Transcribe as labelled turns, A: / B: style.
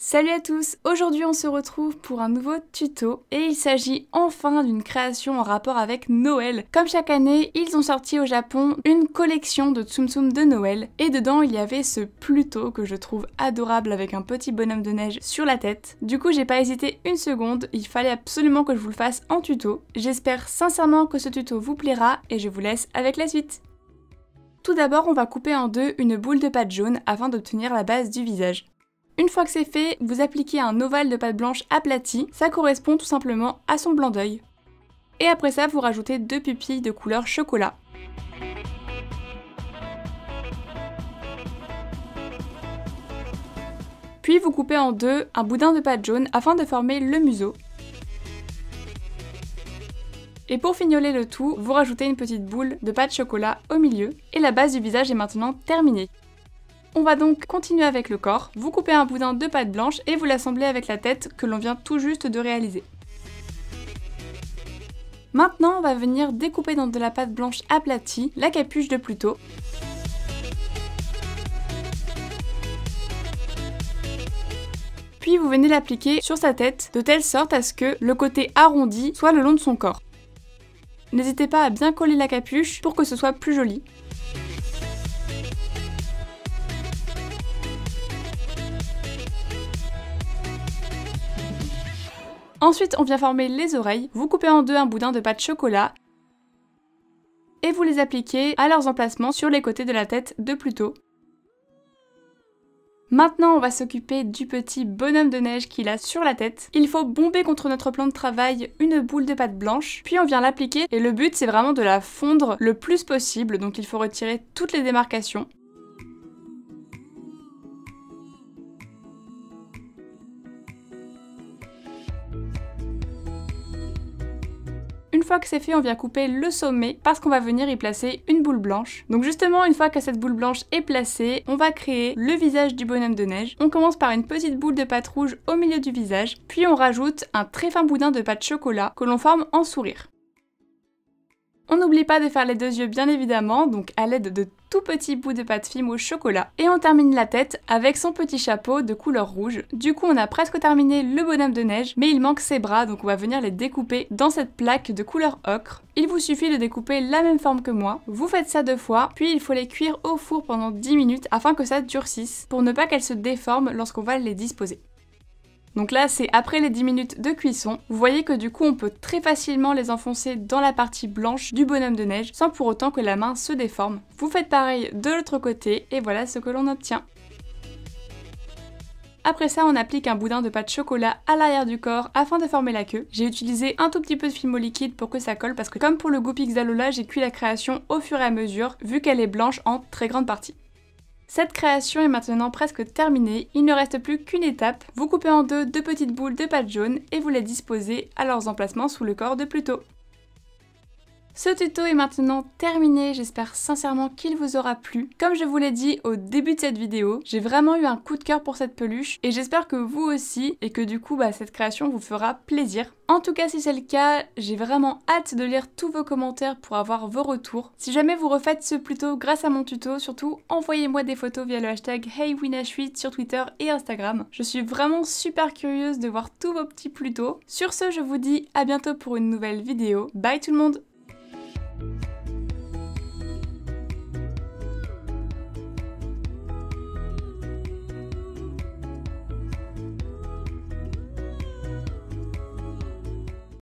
A: Salut à tous! Aujourd'hui on se retrouve pour un nouveau tuto et il s'agit enfin d'une création en rapport avec Noël. Comme chaque année, ils ont sorti au Japon une collection de Tsum Tsum de Noël et dedans il y avait ce Pluto que je trouve adorable avec un petit bonhomme de neige sur la tête. Du coup j'ai pas hésité une seconde, il fallait absolument que je vous le fasse en tuto. J'espère sincèrement que ce tuto vous plaira et je vous laisse avec la suite. Tout d'abord on va couper en deux une boule de pâte jaune afin d'obtenir la base du visage. Une fois que c'est fait, vous appliquez un ovale de pâte blanche aplati, ça correspond tout simplement à son blanc d'œil. Et après ça, vous rajoutez deux pupilles de couleur chocolat. Puis vous coupez en deux un boudin de pâte jaune afin de former le museau. Et pour fignoler le tout, vous rajoutez une petite boule de pâte chocolat au milieu. Et la base du visage est maintenant terminée. On va donc continuer avec le corps, vous coupez un boudin de pâte blanche et vous l'assemblez avec la tête que l'on vient tout juste de réaliser. Maintenant on va venir découper dans de la pâte blanche aplatie la capuche de Pluto. Puis vous venez l'appliquer sur sa tête de telle sorte à ce que le côté arrondi soit le long de son corps. N'hésitez pas à bien coller la capuche pour que ce soit plus joli. Ensuite, on vient former les oreilles. Vous coupez en deux un boudin de pâte chocolat et vous les appliquez à leurs emplacements sur les côtés de la tête de Pluto. Maintenant, on va s'occuper du petit bonhomme de neige qu'il a sur la tête. Il faut bomber contre notre plan de travail une boule de pâte blanche, puis on vient l'appliquer et le but c'est vraiment de la fondre le plus possible, donc il faut retirer toutes les démarcations. Une fois que c'est fait, on vient couper le sommet parce qu'on va venir y placer une boule blanche. Donc justement, une fois que cette boule blanche est placée, on va créer le visage du bonhomme de neige. On commence par une petite boule de pâte rouge au milieu du visage, puis on rajoute un très fin boudin de pâte chocolat que l'on forme en sourire. On n'oublie pas de faire les deux yeux bien évidemment, donc à l'aide de tout petits bouts de pâte fine au chocolat. Et on termine la tête avec son petit chapeau de couleur rouge. Du coup on a presque terminé le bonhomme de neige, mais il manque ses bras, donc on va venir les découper dans cette plaque de couleur ocre. Il vous suffit de découper la même forme que moi, vous faites ça 2 fois, puis il faut les cuire au four pendant 10 minutes afin que ça durcisse, pour ne pas qu'elles se déforment lorsqu'on va les disposer. Donc là c'est après les 10 minutes de cuisson, vous voyez que du coup on peut très facilement les enfoncer dans la partie blanche du bonhomme de neige sans pour autant que la main se déforme. Vous faites pareil de l'autre côté et voilà ce que l'on obtient. Après ça, on applique un boudin de pâte chocolat à l'arrière du corps afin de former la queue. J'ai utilisé un tout petit peu de film au liquide pour que ça colle parce que comme pour le Goupix d'Alola, j'ai cuit la création au fur et à mesure vu qu'elle est blanche en très grande partie. Cette création est maintenant presque terminée, il ne reste plus qu'une étape. Vous coupez en deux petites boules de pâte jaune et vous les disposez à leurs emplacements sous le corps de Pluto. Ce tuto est maintenant terminé, j'espère sincèrement qu'il vous aura plu. Comme je vous l'ai dit au début de cette vidéo, j'ai vraiment eu un coup de cœur pour cette peluche et j'espère que vous aussi et que du coup cette création vous fera plaisir. En tout cas si c'est le cas, j'ai vraiment hâte de lire tous vos commentaires pour avoir vos retours. Si jamais vous refaites ce Pluto grâce à mon tuto, surtout envoyez-moi des photos via le hashtag HeyWinach8 sur Twitter et Instagram. Je suis vraiment super curieuse de voir tous vos petits Plutos. Sur ce, je vous dis à bientôt pour une nouvelle vidéo. Bye tout le monde!